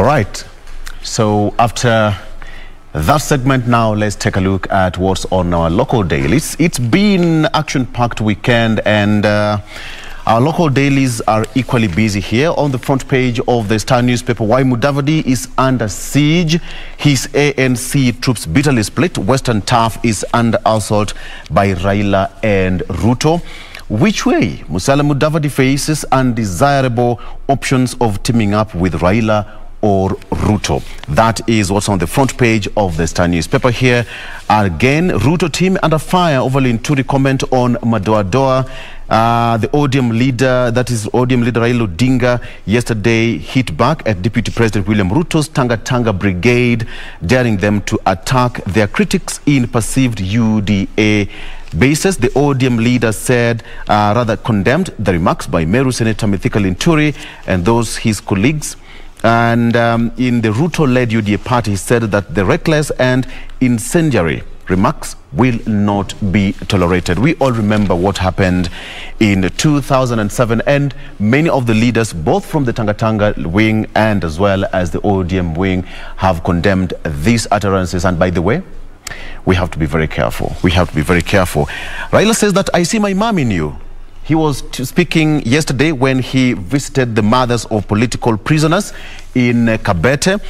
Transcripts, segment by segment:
All right. So after that segment, now let's take a look at what's on our local dailies. It's been action-packed weekend, and our local dailies are equally busy here. On the front page of the Star newspaper, why Mudavadi is under siege. His ANC troops bitterly split. Western Turf is under assault by Raila and Ruto. Which way Musalia Mudavadi faces undesirable options of teaming up with Raila or Ruto. That is what's on the front page of the Star newspaper here. Again, Ruto team under fire over Linturi comment on Madoadoa. The ODM leader, that is ODM leader Raila Odinga, yesterday hit back at Deputy President William Ruto's Tanga Tanga brigade, daring them to attack their critics in perceived UDA basis. The ODM leader said, rather condemned the remarks by Meru Senator Mithika Linturi and those his colleagues. And in the Ruto-led UDA party, he said that the reckless and incendiary remarks will not be tolerated. We all remember what happened in 2007, and many of the leaders, both from the Tanga Tanga wing and as well as the ODM wing, have condemned these utterances. And by the way, we have to be very careful. We have to be very careful. Raila says that I see my mom in you. He was speaking yesterday when he visited the mothers of political prisoners in Kabete.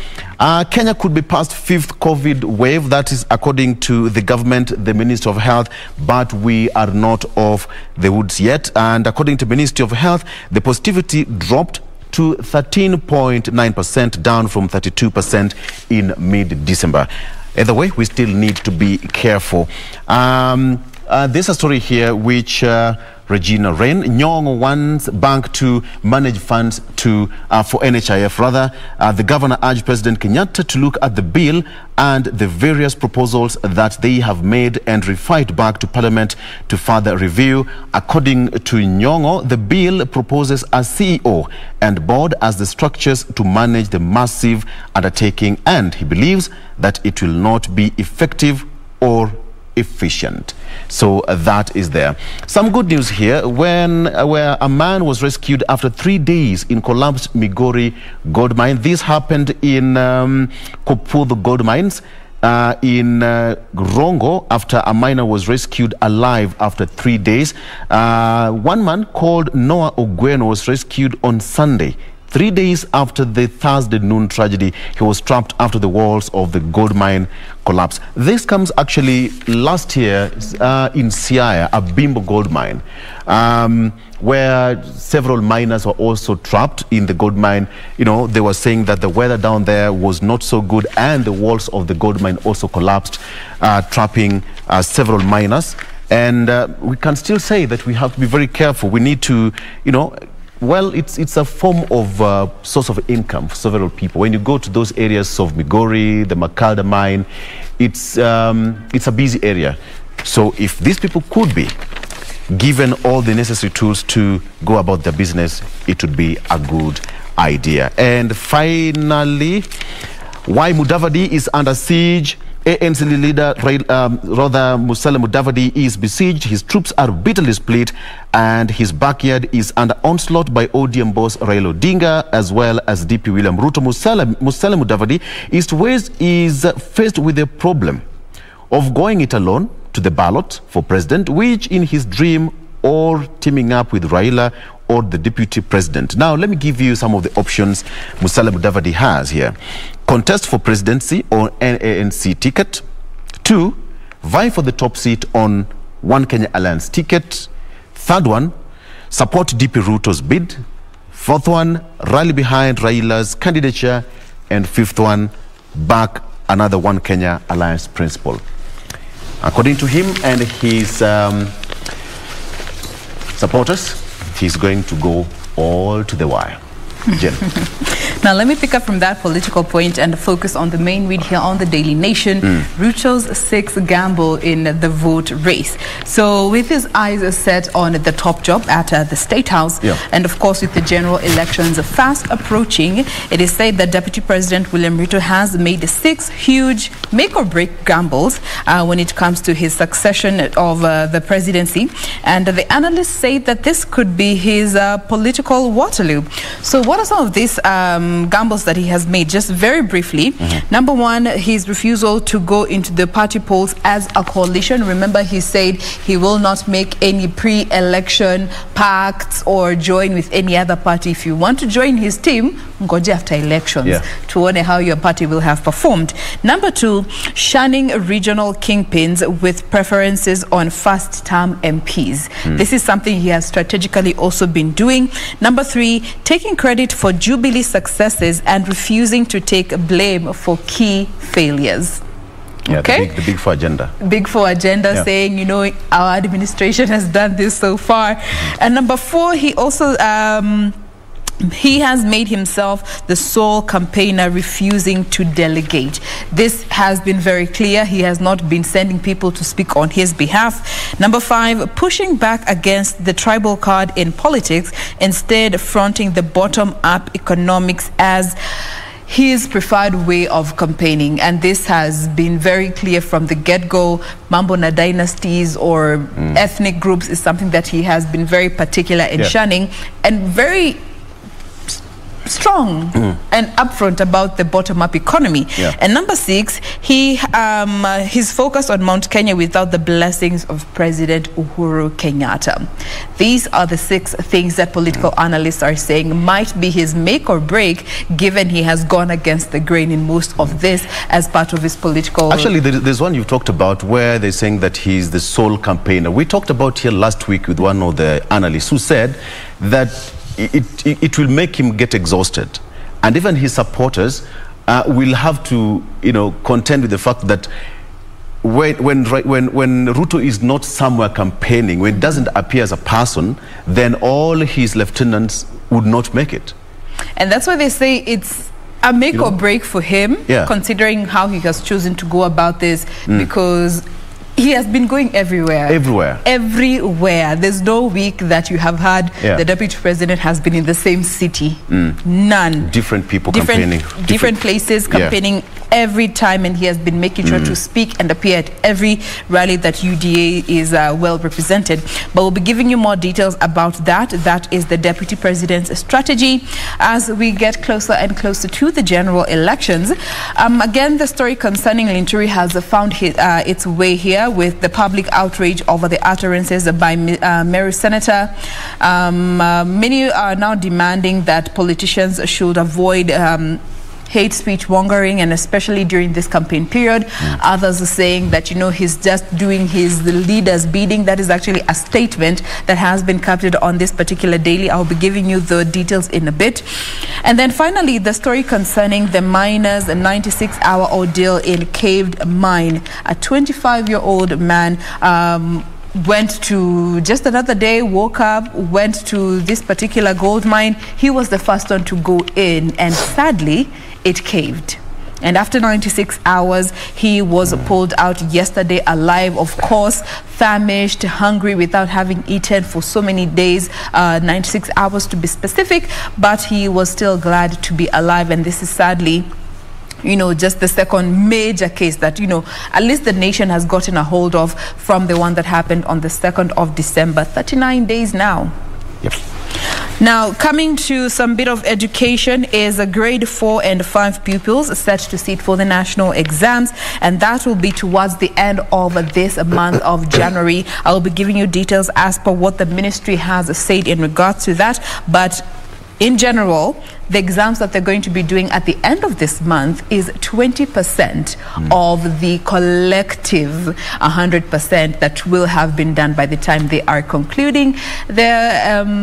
Kenya could be past 5th COVID wave. That is according to the government, the Ministry of Health, but we are not off the woods yet. And according to Ministry of Health, the positivity dropped to 13.9%, down from 32% in mid-December. Either way, we still need to be careful. There's a story here which Regina Rain, Nyong wants bank to manage funds to for NHIF. Rather, the governor urged President Kenyatta to look at the bill and the various proposals that they have made and refer it back to Parliament to further review. According to Nyong'o, the bill proposes a CEO and board as the structures to manage the massive undertaking, and he believes that it will not be effective or efficient. So that is there. Some good news here where a man was rescued after 3 days in collapsed Migori gold mine. This happened in Kopudhu gold mines in Rongo, after a miner was rescued alive after 3 days. One man called Noah Ogwen was rescued on Sunday, 3 days after the Thursday noon tragedy. He was trapped after the walls of the gold mine collapsed. This comes actually last year in Siaya, a Bimbo gold mine, where several miners were also trapped in the gold mine. You know, they were saying that the weather down there was not so good, and the walls of the gold mine also collapsed, trapping several miners. And we can still say that we have to be very careful. We need to, you know, well, it's a form of source of income for several people. When you go to those areas of Migori, the Makalda mine, it's a busy area. So if these people could be given all the necessary tools to go about their business, it would be a good idea. And finally, why Mudavadi is under siege. ANC leader Musalia Mudavadi is besieged. His troops are bitterly split, and his backyard is under onslaught by ODM boss Raila Odinga as well as DP William Ruto. Musalia Mudavadi is faced with a problem of going it alone to the ballot for president, which in his dream, or teaming up with Raila or the deputy president. Now, let me give you some of the options Musalia Mudavadi has here. Contest for presidency on an ANC ticket. 2, vie for the top seat on One Kenya Alliance ticket. 3rd one, support DP Ruto's bid. 4th one, rally behind Raila's candidature. And 5th one, back another One Kenya Alliance principle. According to him and his supporters, he's going to go all to the wire. Jen. Now, let me pick up from that political point and focus on the main read here on the Daily Nation. Ruto's 6th gamble in the vote race. So, with his eyes set on the top job at the State House, and of course with the general elections fast approaching, it is said that Deputy President William Ruto has made 6 huge make-or-break gambles when it comes to his succession of the presidency. And the analysts say that this could be his political Waterloo. So what are some of these gambles that he has made? Just very briefly. Number one, his refusal to go into the party polls as a coalition. Remember, he said he will not make any pre-election pacts or join with any other party. If you want to join his team, ngoje after elections to wonder how your party will have performed. Number two, shunning regional kingpins with preferences on first-term MPs. This is something he has strategically also been doing. Number three, taking credit for Jubilee successes and refusing to take blame for key failures. Yeah, okay, the big four agenda. Big four agenda, saying, you know, our administration has done this so far. And number four, he also he has made himself the sole campaigner, refusing to delegate. This has been very clear. He has not been sending people to speak on his behalf. Number five, pushing back against the tribal card in politics, instead fronting the bottom-up economics as his preferred way of campaigning. And this has been very clear from the get-go. Mambo na dynasties or ethnic groups is something that he has been very particular in shunning, and very strong and upfront about the bottom-up economy. And number six, his focus on Mount Kenya without the blessings of President Uhuru Kenyatta. These are the 6 things that political analysts are saying might be his make or break, given he has gone against the grain in most of this as part of his political... Actually, there's one you've talked about where they're saying that he's the sole campaigner. We talked about here last week with one of the analysts who said that it will make him get exhausted, and even his supporters will have to, you know, contend with the fact that when Ruto is not somewhere campaigning, when it doesn't appear as a person, then all his lieutenants would not make it. And that's why they say it's a make or break for him, considering how he has chosen to go about this, because he has been going everywhere. Everywhere. There's no week that you have had the deputy president has been in the same city. None. Different people campaigning. Different places campaigning every time, and he has been making sure to speak and appear at every rally that UDA is well represented. But we'll be giving you more details about that. That is the deputy president's strategy as we get closer and closer to the general elections. Again, the story concerning Linturi has found its way here with the public outrage over the utterances by Meru Senator. Many are now demanding that politicians should avoid hate speech mongering, and especially during this campaign period. Others are saying that, you know, he's just doing his leader's bidding. That is actually a statement that has been captured on this particular daily. I'll be giving you the details in a bit. And then finally, the story concerning the miners' 96-hour ordeal in caved mine. A 25-year-old man went to, just another day, woke up, went to this particular gold mine. He was the first one to go in, and sadly, it caved. And after 96 hours, he was pulled out yesterday alive, of course, famished, hungry, without having eaten for so many days, 96 hours to be specific, but he was still glad to be alive. And this is sadly, you know, just the second major case that, you know, at least the nation has gotten a hold of from the one that happened on the 2nd of December, 39 days now. Now, coming to some bit of education, is a grade 4 and 5 pupils set to sit for the national exams, and that will be towards the end of this month of January. I will be giving you details as per what the ministry has said in regards to that, but in general, the exams that they're going to be doing at the end of this month is 20% of the collective 100% that will have been done by the time they are concluding their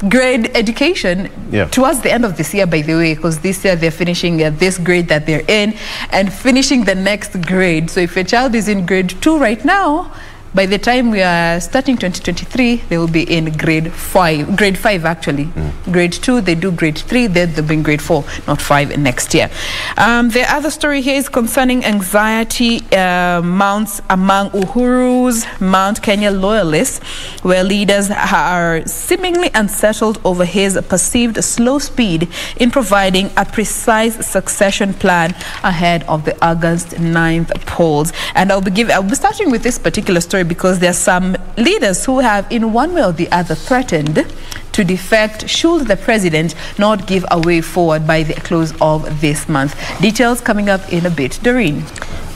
grade education towards the end of this year, by the way, because this year they're finishing this grade that they're in and finishing the next grade. So if your child is in grade 2 right now, by the time we are starting 2023, they will be in grade 5 actually. Grade 2, they do grade 3, then they'll be in grade 4, not 5 next year. The other story here is concerning anxiety mounts among Uhuru's Mount Kenya loyalists, where leaders are seemingly unsettled over his perceived slow speed in providing a precise succession plan ahead of the August 9th polls. And I'll be starting with this particular story because there are some leaders who have, in one way or the other, threatened to defect should the president not give a way forward by the close of this month. Details coming up in a bit. Doreen.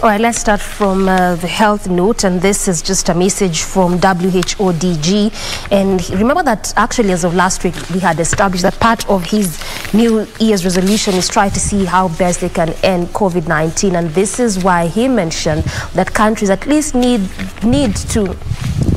All right, let's start from the health note, and this is just a message from WHO DG. And remember that actually as of last week, we had established that part of his New Year's resolution is try to see how best they can end COVID-19. And this is why he mentioned that countries at least need to,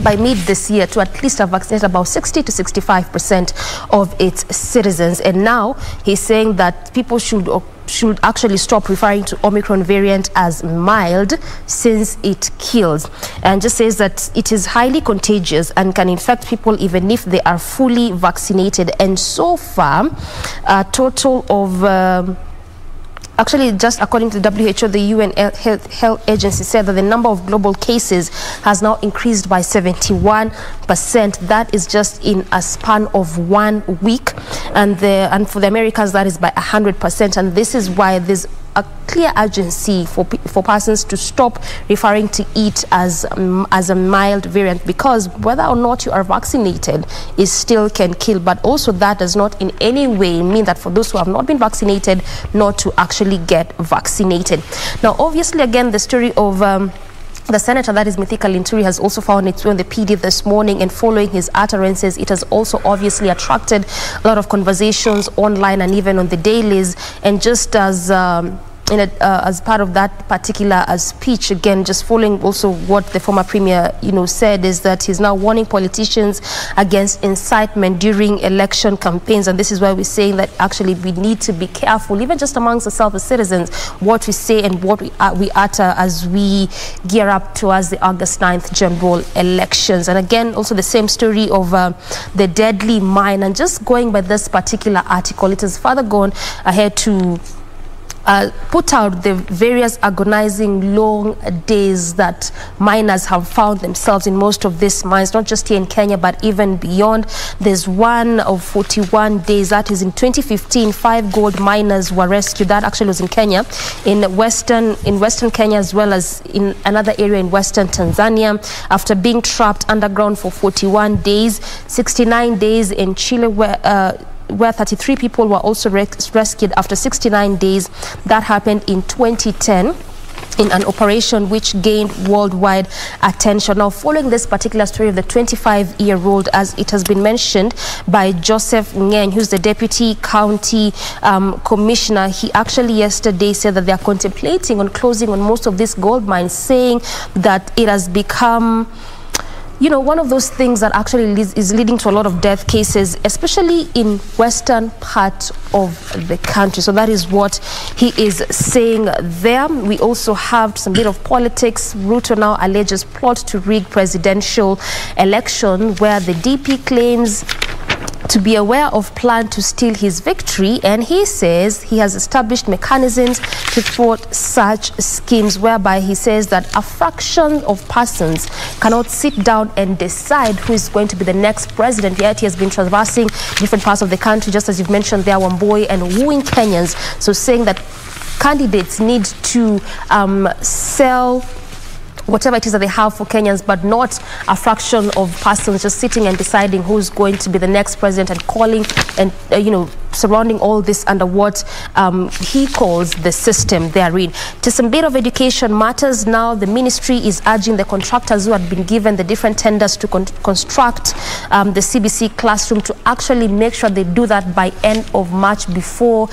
by mid this year, to at least have vaccinated about 60 to 65% of its citizens. And now he's saying that people should actually stop referring to Omicron variant as mild, since it kills, and just says that it is highly contagious and can infect people even if they are fully vaccinated. And so far, a total of actually, just according to WHO, the UN Health Agency said that the number of global cases has now increased by 71%. That is just in a span of 1 week. And for the Americans, that is by 100%. And this is why there's a clear urgency for persons to stop referring to it as a mild variant, because whether or not you are vaccinated, it still can kill. But also that does not in any way mean that for those who have not been vaccinated, not to actually get vaccinated. Now, obviously, again, the story of the senator, that is Mithika Linturi, has also found its way on the PD this morning, and following his utterances, it has also obviously attracted a lot of conversations online and even on the dailies. And just as as part of that particular speech, again, just following also what the former premier, said, is that he's now warning politicians against incitement during election campaigns. And this is why we're saying that actually we need to be careful, even just amongst ourselves as citizens, what we say and what we utter as we gear up towards the August 9th general elections. And again, also the same story of the deadly mine. And just going by this particular article, it has further gone ahead to put out the various agonizing long days that miners have found themselves in most of these mines, not just here in Kenya, but even beyond. There's one of 41 days, that is in 2015, 5 gold miners were rescued. That actually was in Kenya, in western Kenya, as well as in another area in western Tanzania, after being trapped underground for 41 days. 69 days in Chile, where 33 people were also rescued after 69 days. That happened in 2010 in an operation which gained worldwide attention. Now, following this particular story of the 25-year-old, as it has been mentioned by Joseph Ngeny, who's the deputy county commissioner, he actually yesterday said that they are contemplating on closing on most of these gold mines, saying that it has become one of those things that actually is leading to a lot of death cases, especially in western part of the country. So that is what he is saying there. We also have some bit of politics. Ruto now alleges plot to rig presidential election, where the DP claims to be aware of plan to steal his victory, and he says he has established mechanisms to thwart such schemes, whereby he says that a fraction of persons cannot sit down and decide who is going to be the next president. Yet he has been traversing different parts of the country, just as you've mentioned there, Wamboi, and wooing Kenyans. So saying that candidates need to sell whatever it is that they have for Kenyans, but not a fraction of persons just sitting and deciding who's going to be the next president, and calling and, surrounding all this under what he calls the system therein. To some bit of education matters now, the ministry is urging the contractors who had been given the different tenders to construct the CBC classroom to actually make sure they do that by end of March, before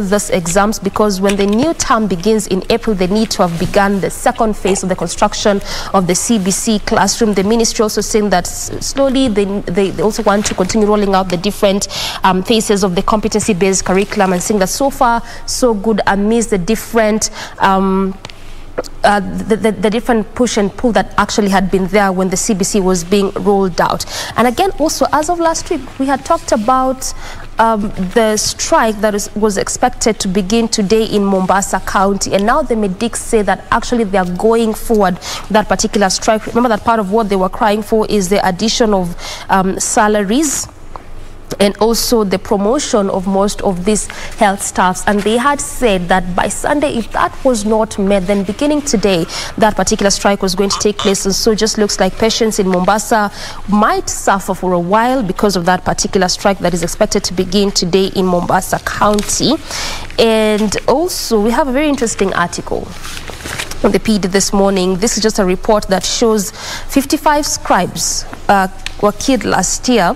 this exams, because when the new term begins in April, they need to have begun the second phase of the construction of the CBC classroom. The ministry also saying that slowly they also want to continue rolling out the different phases of the competency-based curriculum, and saying that so far so good amidst the different the different push and pull that actually had been there when the CBC was being rolled out. And again, also as of last week, we had talked about the strike that was expected to begin today in Mombasa County, and now the medics say that actually they are going forward with that particular strike. Remember that part of what they were crying for is the addition of salaries and also the promotion of most of these health staffs. And they had said that by Sunday, if that was not met, then beginning today, that particular strike was going to take place. And so it just looks like patients in Mombasa might suffer for a while because of that particular strike that is expected to begin today in Mombasa County. And also, we have a very interesting article on the PD this morning. This is just a report that shows 55 scribes were killed last year.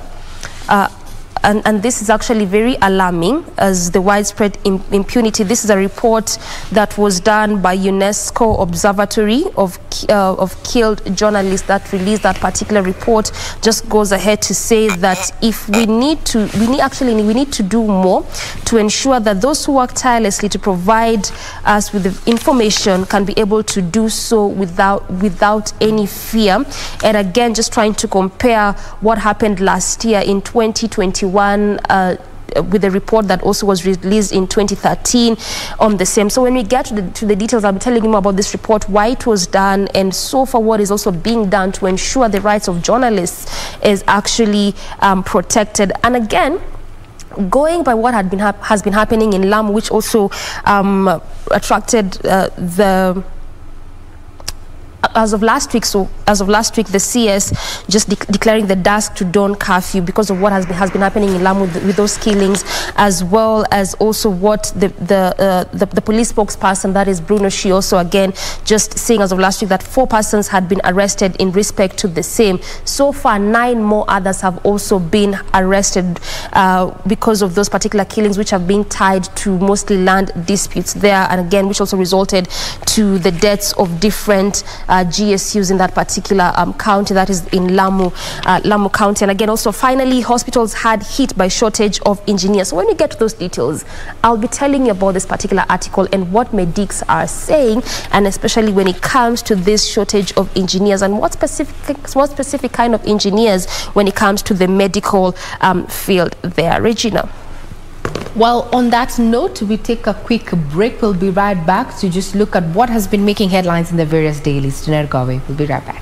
And this is actually very alarming as the widespread impunity. This is a report that was done by UNESCO Observatory of Killed Journalists that released that particular report. Just goes ahead to say that if we need to do more to ensure that those who work tirelessly to provide us with the information can be able to do so without any fear. And again, just trying to compare what happened last year in 2021 with a report that also was released in 2013 on the same. So when we get to the details, I'll be telling you more about this report, why it was done, and so far what is also being done to ensure the rights of journalists is actually protected. And again, going by what has been happening in Lamu, which also attracted as of last week, the CS just declaring the dusk to dawn curfew because of what has been happening in Lamu with those killings, as well as also what the police spokesperson, that is Bruno, she also again just saying as of last week that 4 persons had been arrested in respect to the same. So far, 9 more others have also been arrested because of those particular killings, which have been tied to mostly land disputes there, and again, which also resulted to the deaths of different GSUs in that particular county, that is in Lamu County. And again, also finally, hospitals had hit by shortage of engineers. So when we get to those details, I'll be telling you about this particular article and what medics are saying, and especially when it comes to this shortage of engineers and what specific kind of engineers when it comes to the medical field there. Regina. Well, on that note, we take a quick break. We'll be right back to just look at what has been making headlines in the various dailies. We'll be right back.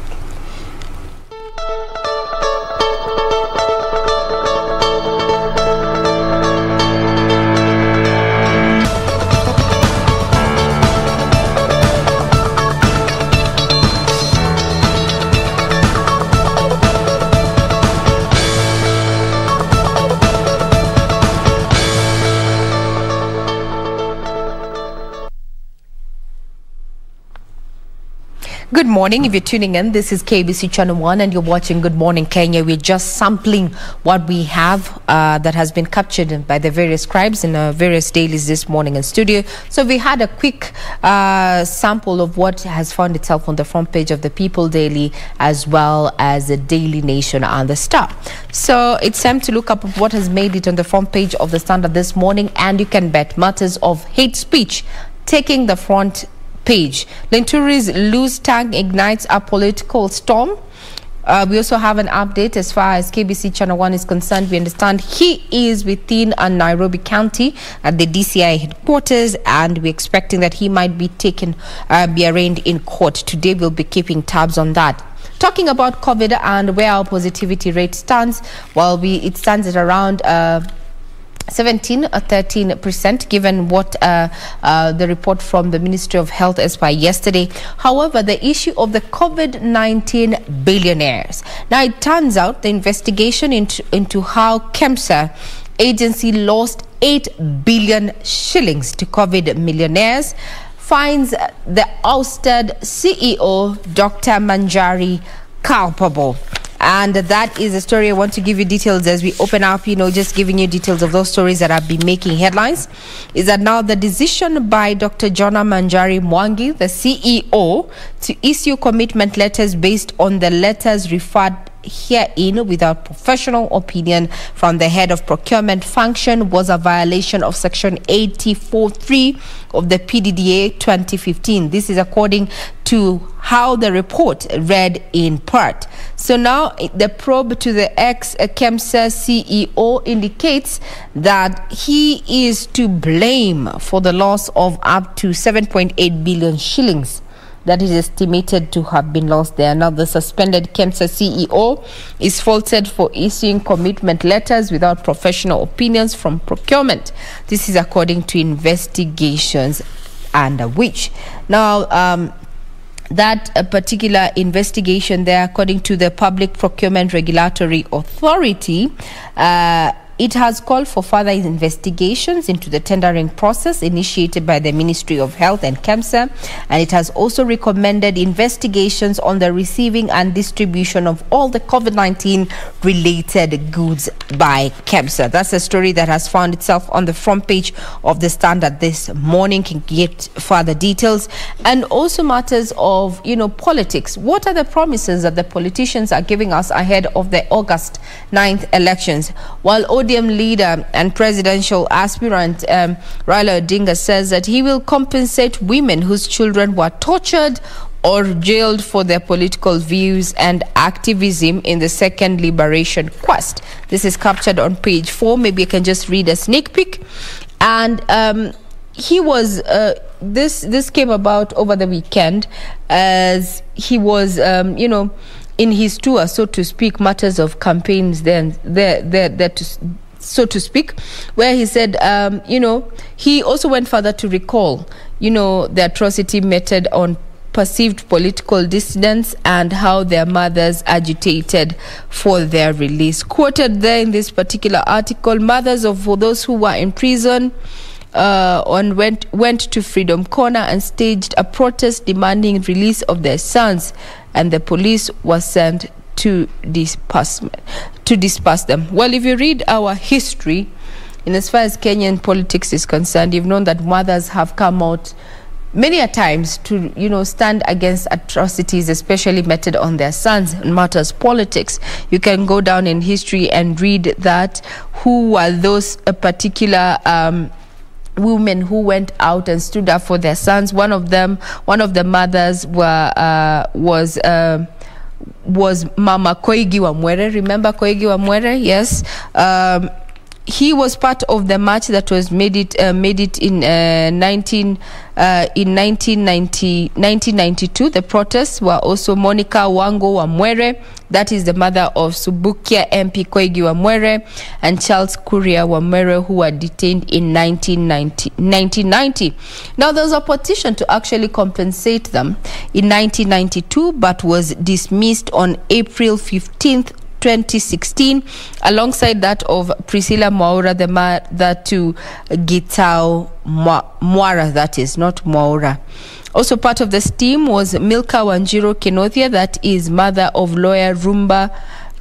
Good morning. If you're tuning in, this is KBC Channel 1 and you're watching Good Morning Kenya. We're just sampling what we have that has been captured by the various scribes in various dailies this morning in studio. So we had a quick sample of what has found itself on the front page of the People Daily, as well as the Daily Nation and the Star. So it's time to look up what has made it on the front page of the Standard this morning, and you can bet matters of hate speech taking the front page. Lenturi's loose tag ignites a political storm. We also have an update as far as KBC Channel 1 is concerned. We understand he is within Nairobi County at the DCI headquarters, and we're expecting that he might be be arraigned in court. Today we'll be keeping tabs on that. Talking about COVID and where our positivity rate stands, it stands at around 17 or 13%, given what the report from the Ministry of Health as by yesterday. However, the issue of the COVID-19 billionaires. Now, it turns out the investigation into how KEMSA agency lost 8 billion shillings to COVID millionaires finds the ousted CEO, Dr. Manjari, culpable. And that is a story I want to give you details as we open up, just giving you details of those stories that have been making headlines. Is that now the decision by Dr. Jona Manjari Mwangi, the CEO, to issue commitment letters based on the letters referred herein without professional opinion from the head of procurement function was a violation of section 84(3) of the PDDA 2015. This is according to how the report read in part. So now the probe to the ex-KEMSA CEO indicates that he is to blame for the loss of up to 7.8 billion shillings that is estimated to have been lost there. Now, the suspended KEMSA CEO is faulted for issuing commitment letters without professional opinions from procurement. This is according to investigations under which. Now, that particular investigation there, according to the Public Procurement Regulatory Authority, it has called for further investigations into the tendering process initiated by the Ministry of Health and KEMSA, and it has also recommended investigations on the receiving and distribution of all the COVID-19 related goods by KEMSA. That's a story that has found itself on the front page of the Standard this morning. Can get further details, and also matters of politics. What are the promises that the politicians are giving us ahead of the August 9th elections? While ODM leader and presidential aspirant Raila Odinga says that he will compensate women whose children were tortured or jailed for their political views and activism in the second liberation quest. This is captured on page 4. Maybe I can just read a sneak peek. And he was this came about over the weekend as he was in his tour, so to speak, matters of campaigns then so to speak, where he said, he also went further to recall, the atrocity meted on perceived political dissidents and how their mothers agitated for their release. Quoted there in this particular article, mothers of those who were in prison went to Freedom Corner and staged a protest demanding release of their sons, and the police was sent to disperse them. Well, if you read our history, in as far as Kenyan politics is concerned, you've known that mothers have come out many a times to stand against atrocities, especially meted on their sons in matters politics. You can go down in history and read that who were those particular women who went out and stood up for their sons. One of the mothers was Mama Koigi Wamwere. Remember Koigi Wamwere? Yes. He was part of the march that was made it in 1992. The protests were also Monica Wango Wamwere, that is the mother of Subukia MP Koigi Wamwere, and Charles Kuria Wamwere, who were detained in 1990. Now, there was a petition to actually compensate them in 1992, but was dismissed on April 15th, 2016, alongside that of Priscilla Mwaura, the mother to Gitao Mwaura, that is, not Mwaura. Also part of this team was Milka Wanjiro Kenothia, that is mother of lawyer Rumba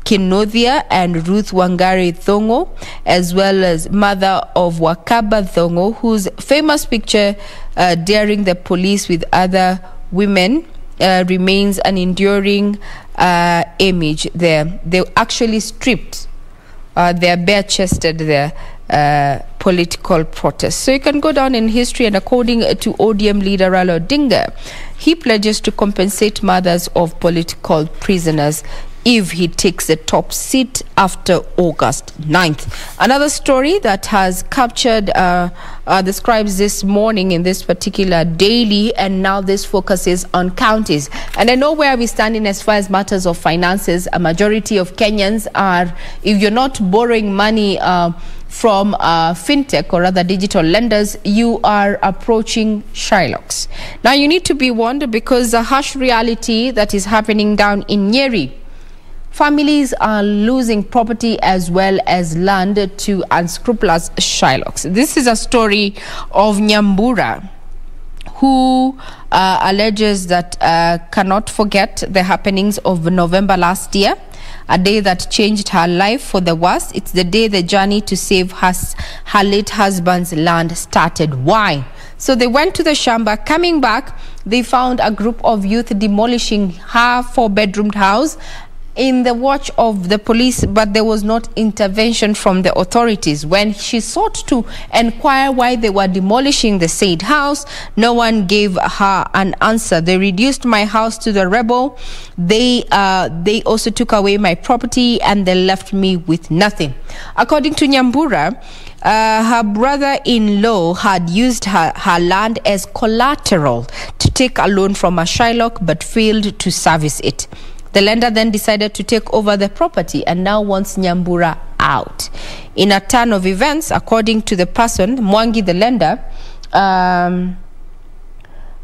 Kenothia and Ruth Wangari Thongo, as well as mother of Wakaba Thongo, whose famous picture daring the police with other women remains an enduring image there. They actually stripped their bare-chested their political protests. So you can go down in history, and according to ODM leader Raila Odinga, he pledges to compensate mothers of political prisoners if he takes the top seat after August 9th. Another story that has captured the scribes this morning in this particular daily, and now this focuses on counties. And I know where we stand in as far as matters of finances. A majority of Kenyans are, if you're not borrowing money from fintech or other digital lenders, you are approaching Shylocks. Now you need to be warned, because the harsh reality that is happening down in Nyeri, families are losing property as well as land to unscrupulous Shylocks. This is a story of Nyambura, who alleges that cannot forget the happenings of November last year, a day that changed her life for the worse. It's the day the journey to save her late husband's land started. Why? So they went to the shamba. Coming back, they found a group of youth demolishing her 4-bedroomed house in the watch of the police, but there was not intervention from the authorities. When she sought to inquire why they were demolishing the said house, no one gave her an answer. They reduced my house to the rubble. They also took away my property, and they left me with nothing. According to Nyambura, her brother-in-law had used her land as collateral to take a loan from a Shylock, but failed to service it. The lender then decided to take over the property and now wants Nyambura out. In a turn of events, according to the person, Mwangi, the lender,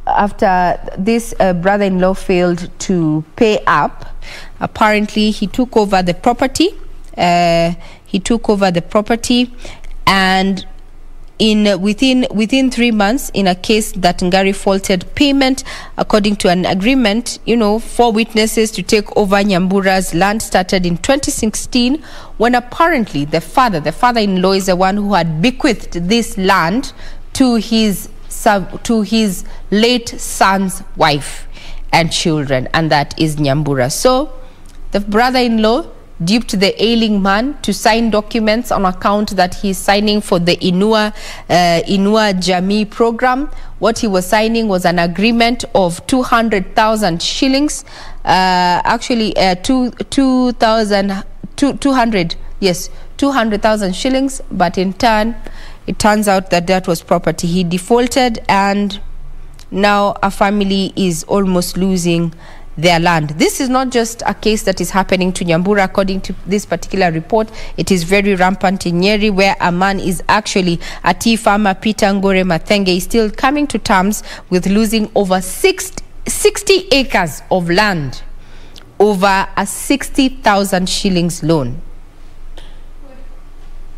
after this brother-in-law failed to pay up, apparently he took over the property. And within 3 months, in a case that Ngari faulted payment, according to an agreement, 4 witnesses to take over Nyambura's land started in 2016, when apparently the father-in-law is the one who had bequeathed this land to his late son's wife and children, and that is Nyambura. So the brother-in-law duped the ailing man to sign documents on account that he's signing for the Inua Jamii program. What he was signing was an agreement of 200,000 shillings, 200,000 shillings, but in turn, it turns out that that was property. He defaulted, and now a family is almost losing their land. This is not just a case that is happening to Nyambura. According to this particular report, it is very rampant in Nyeri, where a man is actually a tea farmer, Peter Ngore Mathenge, is still coming to terms with losing over 60 acres of land over a 60,000 shillings loan.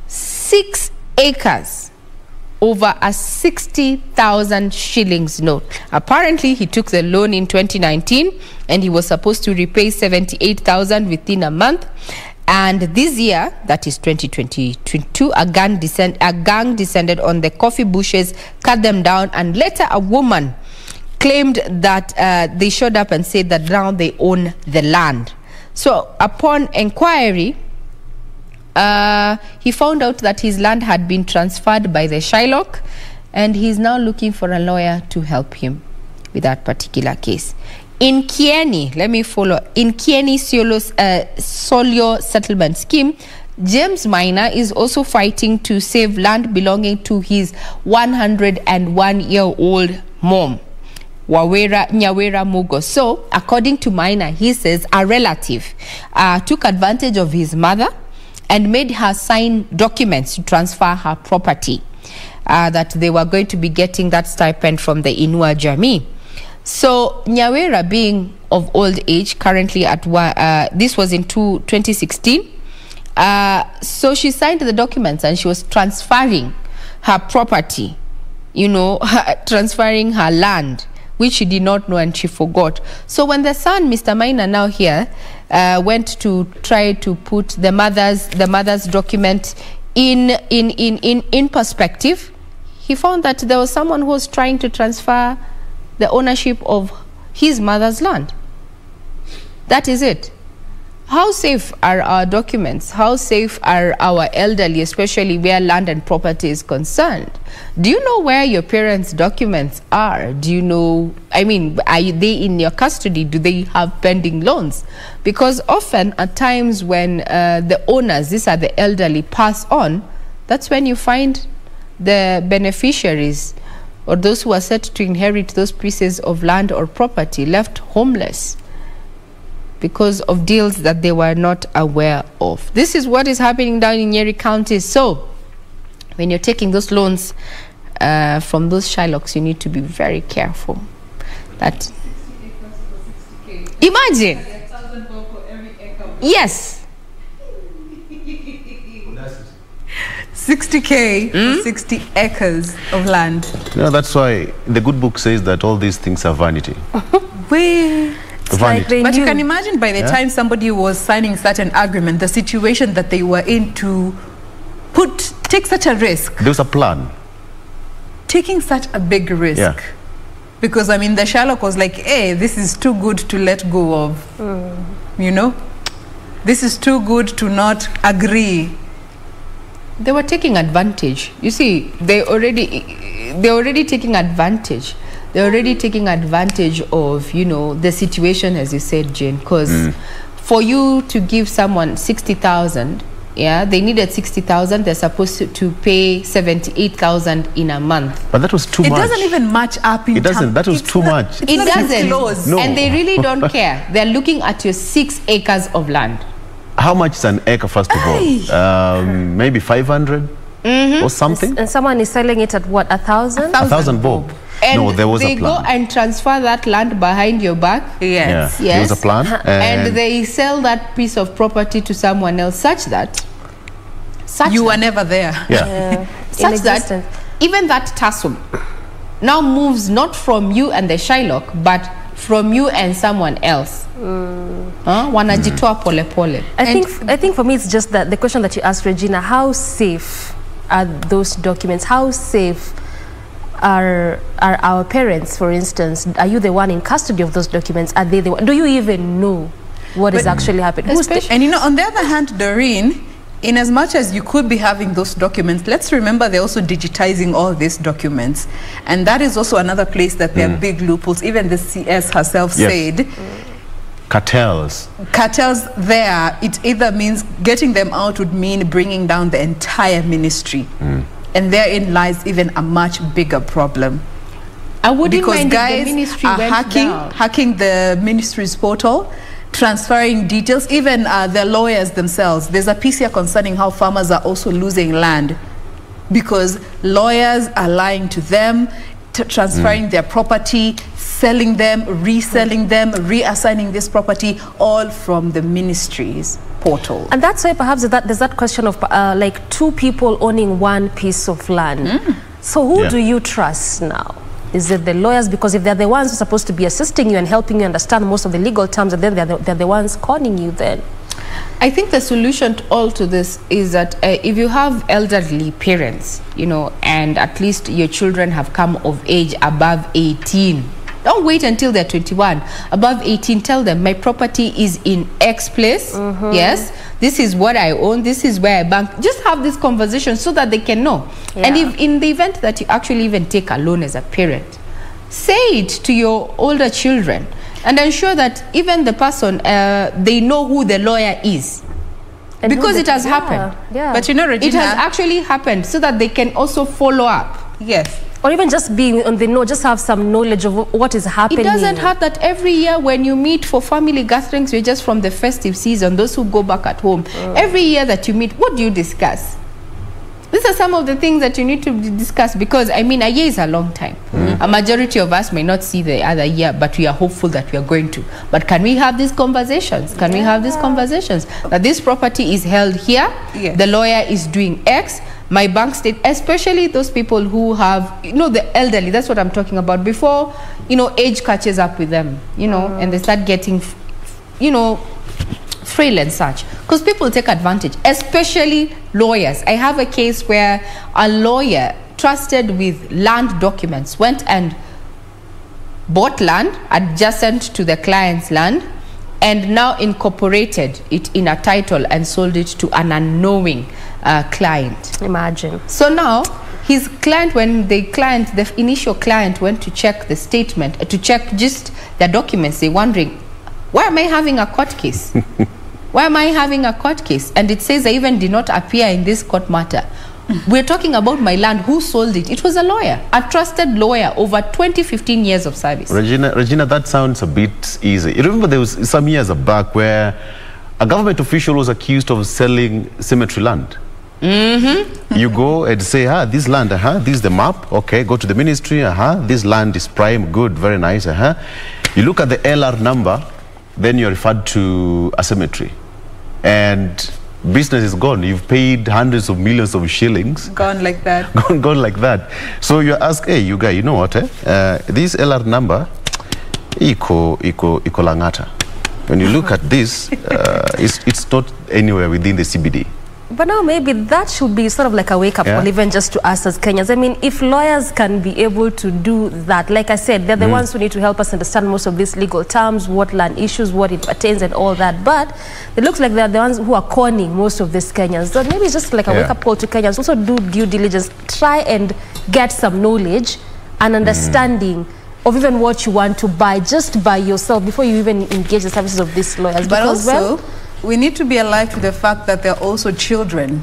6 acres over a 60,000 shillings loan. Apparently, he took the loan in 2019 and he was supposed to repay 78,000 within a month. And this year, that is 2022, a gang descended on the coffee bushes, cut them down, and later a woman claimed that they showed up and said that now they own the land. So upon inquiry, he found out that his land had been transferred by the Shylock, and he's now looking for a lawyer to help him with that particular case. In Kieni, in Kieni Solio settlement scheme, James Minor is also fighting to save land belonging to his 101-year-old mom, Nyawera Mugo. So, according to Minor, he says a relative took advantage of his mother and made her sign documents to transfer her property, that they were going to be getting that stipend from the Inua Jamii. So Nyawera, being of old age, currently at this was in 2016, so she signed the documents and she was transferring her property, transferring her land, which she did not know and she forgot. So when the son, Mr. Minor, now here, went to try to put the mother's document in perspective, he found that there was someone who was trying to transfer the ownership of his mother's land. That is it. How safe are our documents? How safe are our elderly, especially where land and property is concerned? Do you know where your parents' documents are? Do you know, are they in your custody? Do they have pending loans? Because often at times when the owners, these are the elderly, pass on, that's when you find the beneficiaries or those who are set to inherit those pieces of land or property left homeless because of deals that they were not aware of. This is what is happening down in Nyeri County. So when you're taking those loans from those Shylocks, you need to be very careful. That imagine, yes, 60K for 60 acres of land. That's why the good book says that all these things are vanity. Like but you can imagine by the time somebody was signing such an agreement, the situation that they were in to take such a risk. There was a plan. Taking such a big risk. Yeah. Because, the Shylock was like, hey, this is too good to let go of. this is too good to not agree. They were taking advantage. You see, they're already taking advantage. They're already taking advantage of, you know, the situation, as you said, Jane, because for you to give someone 60,000, yeah, they needed 60,000. They're supposed to pay 78,000 in a month. But that was too much. It doesn't even match up in It doesn't. That was too much. It doesn't. Close. No. And they really don't care. They're looking at your 6 acres of land. How much is an acre, first of all? Maybe 500 or something? And someone is selling it at what, 1,000? 1,000 bob. And No, there was they a plan. go and transfer that land behind your back. Yes. Yeah. There was a plan. And they sell that piece of property to someone else such that You were never there. Yeah. such that even that tassel now moves not from you and the Shylock, but from you and someone else. Wanajitoa pole pole. I think for me it's just that the question that you asked, Regina, how safe are those documents? How safe are our parents, for instance? Are you the one in custody of those documents? Are they the one? Do you even know what is actually happening? And you know, on the other hand, Doreen, in as much as you could be having those documents, let's remember they're also digitizing all these documents. And that is also another place that there are big loopholes. Even the CS herself said. Cartels. Cartels there, it either means getting them out would mean bringing down the entire ministry. And therein lies even a much bigger problem. I wouldn't Because mind guys if the ministry are went down. hacking the ministry's portal, transferring details, even the lawyers themselves. There's a piece here concerning how farmers are also losing land because lawyers are lying to them, transferring their property, selling them, reselling them, reassigning this property, all from the ministry's portal. And that's why perhaps there's that question of like two people owning one piece of land. So who do you trust now? Is it the lawyers? Because if they're the ones who are supposed to be assisting you and helping you understand most of the legal terms, and then they're the ones conning you then. I think the solution to all to this is that if you have elderly parents, you know, and at least your children have come of age above 18, don't wait until they're 21. Above 18, tell them my property is in X place. Yes, this is what I own. This is where I bank. Just have this conversation so that they can know. And if in the event that you actually even take a loan as a parent, say it to your older children and ensure that even the person, they know who the lawyer is. And because it has happened. But you know, Regina, it has actually happened so that they can also follow up. Yes. Or even just being on the know, just have some knowledge of what is happening. It doesn't hurt that every year when you meet for family gatherings, we're just from the festive season, those who go back at home. Every year that you meet, what do you discuss? These are some of the things that you need to discuss because, I mean, a year is a long time. A majority of us may not see the other year, but we are hopeful that we are going to. But can we have these conversations? Can we have these conversations? That this property is held here, the lawyer is doing X, my bank state, especially those people who have, you know, the elderly, that's what I'm talking about, before, you know, age catches up with them, you know, and they start getting, you know, frail and such. Because people take advantage, especially lawyers. I have a case where a lawyer trusted with land documents went and bought land adjacent to the client's land and now incorporated it in a title and sold it to an unknowing client. Imagine. So now his client, when the initial client went to check the statement, to check just the documents, they're wondering, why am I having a court case? Why am I having a court case? And it says I even did not appear in this court matter. We're talking about my land. Who sold it? It was a lawyer, a trusted lawyer, over 15 years of service. Regina, that sounds a bit easy. You remember there was some years back where a government official was accused of selling cemetery land. You go and say, this land, this is the map. Okay, go to the ministry. This land is prime, good, very nice. You look at the LR number, then you're referred to a cemetery. And business is gone. You've paid hundreds of millions of shillings. Gone like that. Gone like that. So you ask, hey, you guy, you know what? This LR number, iko Langata. When you look at this, it's not anywhere within the CBD. But now maybe that should be sort of like a wake-up call, even just to us as Kenyans. I mean, if lawyers can be able to do that, like I said, they're the ones who need to help us understand most of these legal terms, what land issues, what it pertains and all that. But it looks like they're the ones who are conning most of these Kenyans. So maybe it's just like a wake-up call to Kenyans. Also do due diligence. Try and get some knowledge and understanding of even what you want to buy, just by yourself, before you even engage the services of these lawyers. But because, also, we need to be alive to the fact that there are also children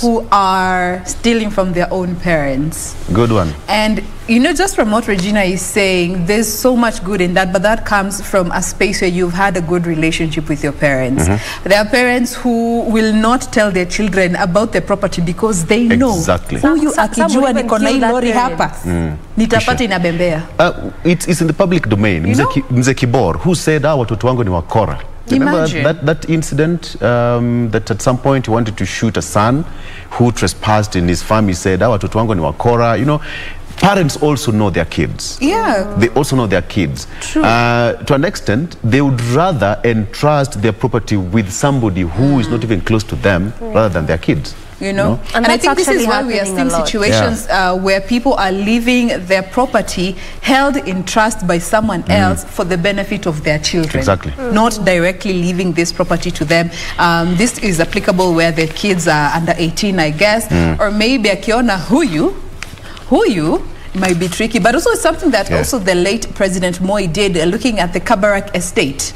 who are stealing from their own parents. Good one. And, you know, just from what Regina is saying, there's so much good in that, but that comes from a space where you've had a good relationship with your parents. There are parents who will not tell their children about their property because they know. Exactly. Huyu akijua niko na hii lori hapa, nitapata inabembea. It's in the public domain. Mzee Kibor, who said, watoto wangu ni wakora. Remember that incident that at some point he wanted to shoot a son who trespassed in his farm. He said, watoto wangu ni wakora. You know, parents also know their kids. Yeah. They also know their kids. True. To an extent, they would rather entrust their property with somebody who is not even close to them rather than their kids. You know, and I think this is why we are seeing situations where people are leaving their property held in trust by someone else for the benefit of their children. Exactly. Not directly leaving this property to them. This is applicable where the kids are under 18, I guess, or maybe akiona huyu might be tricky, but also it's something that also the late President Moi did, looking at the Kabarak estate.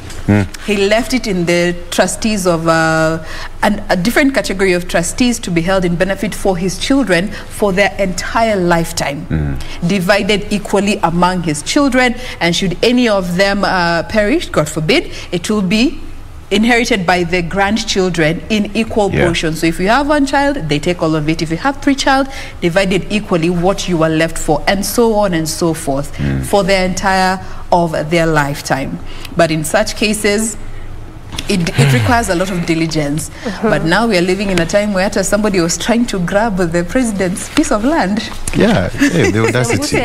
He left it in the trustees of a different category of trustees to be held in benefit for his children for their entire lifetime, divided equally among his children, and should any of them perish, God forbid, it will be inherited by the grandchildren in equal portions. So if you have one child, they take all of it. If you have 3 children, divided equally what you are left for, and so on and so forth, for the entire of their lifetime. But in such cases, it requires a lot of diligence. But now we are living in a time where somebody was trying to grab the president's piece of land. Yeah, the audacity.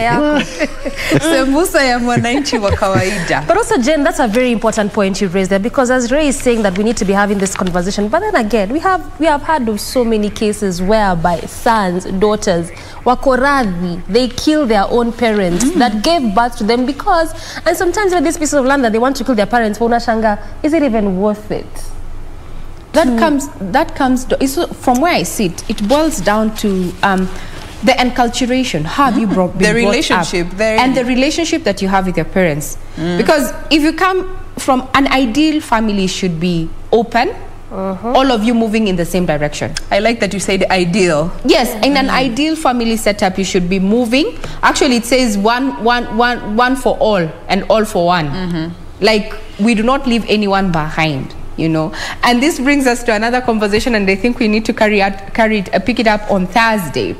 Sembusa ya mwananchi wa kawaida. But also, Jen, that's a very important point you raised there, because as Ray is saying that we need to be having this conversation, but then again, we have had so many cases whereby sons, daughters, wakoradhi, they kill their own parents that gave birth to them because, and sometimes with this piece of land that they want to kill their parents, shanga, is it even worth it? That comes from where I sit, it boils down to the enculturation. How have you been the relationship brought up, and the relationship that you have with your parents? Because if you come from an ideal family, should be open, all of you moving in the same direction. I like that you say the ideal. Yes, in an ideal family setup, you should be moving. Actually, it says one for all and all for one. Like, we do not leave anyone behind, you know. And this brings us to another conversation, and I think we need to pick it up on Thursday.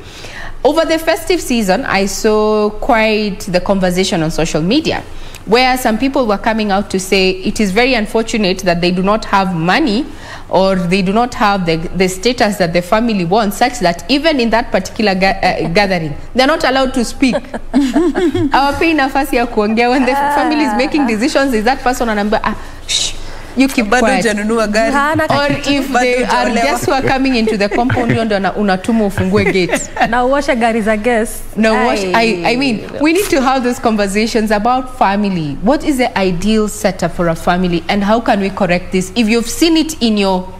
Over the festive season, I saw quite the conversation on social media, where some people were coming out to say it is very unfortunate that they do not have money, or they do not have the status that the family wants, such that even in that particular gathering, they're not allowed to speak. Our pay nafasi ya kuongea when the family is making decisions, is that person anamba, shh, you keep quiet. Or if they are guests who are coming into the compound, unatumu ufungue gate. Now wash a gari za guests. Now wash. I mean, we need to have those conversations about family. What is the ideal setup for a family, and how can we correct this? If you've seen it in your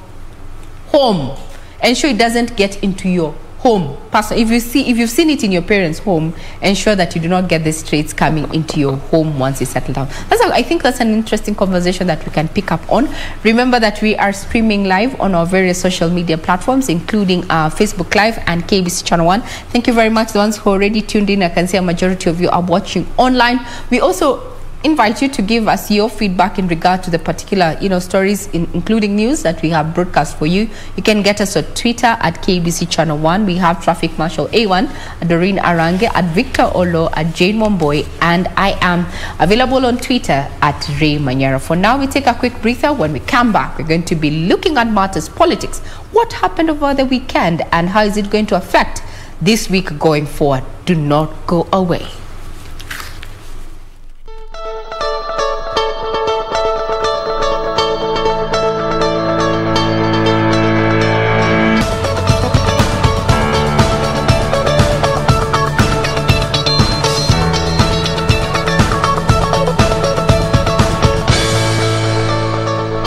home, ensure it doesn't get into your home. If you've seen it in your parents' home, ensure that you do not get these traits coming into your home once you settle down. I think that's an interesting conversation that we can pick up on. Remember that we are streaming live on our various social media platforms, including Facebook Live and KBC Channel 1. Thank you very much, the ones who already tuned in. I can see a majority of you are watching online. We also invite you to give us your feedback in regard to the particular, stories, including news that we have broadcast for you. You can get us on Twitter at KBC Channel 1. We have Traffic Marshal A1, at Doreen Arange, at Victor Olo, at Jane Momboy, and I am available on Twitter at Ray Manyara. For now, we take a quick breather. When we come back, we're going to be looking at matters politics. What happened over the weekend, and how is it going to affect this week going forward? Do not go away.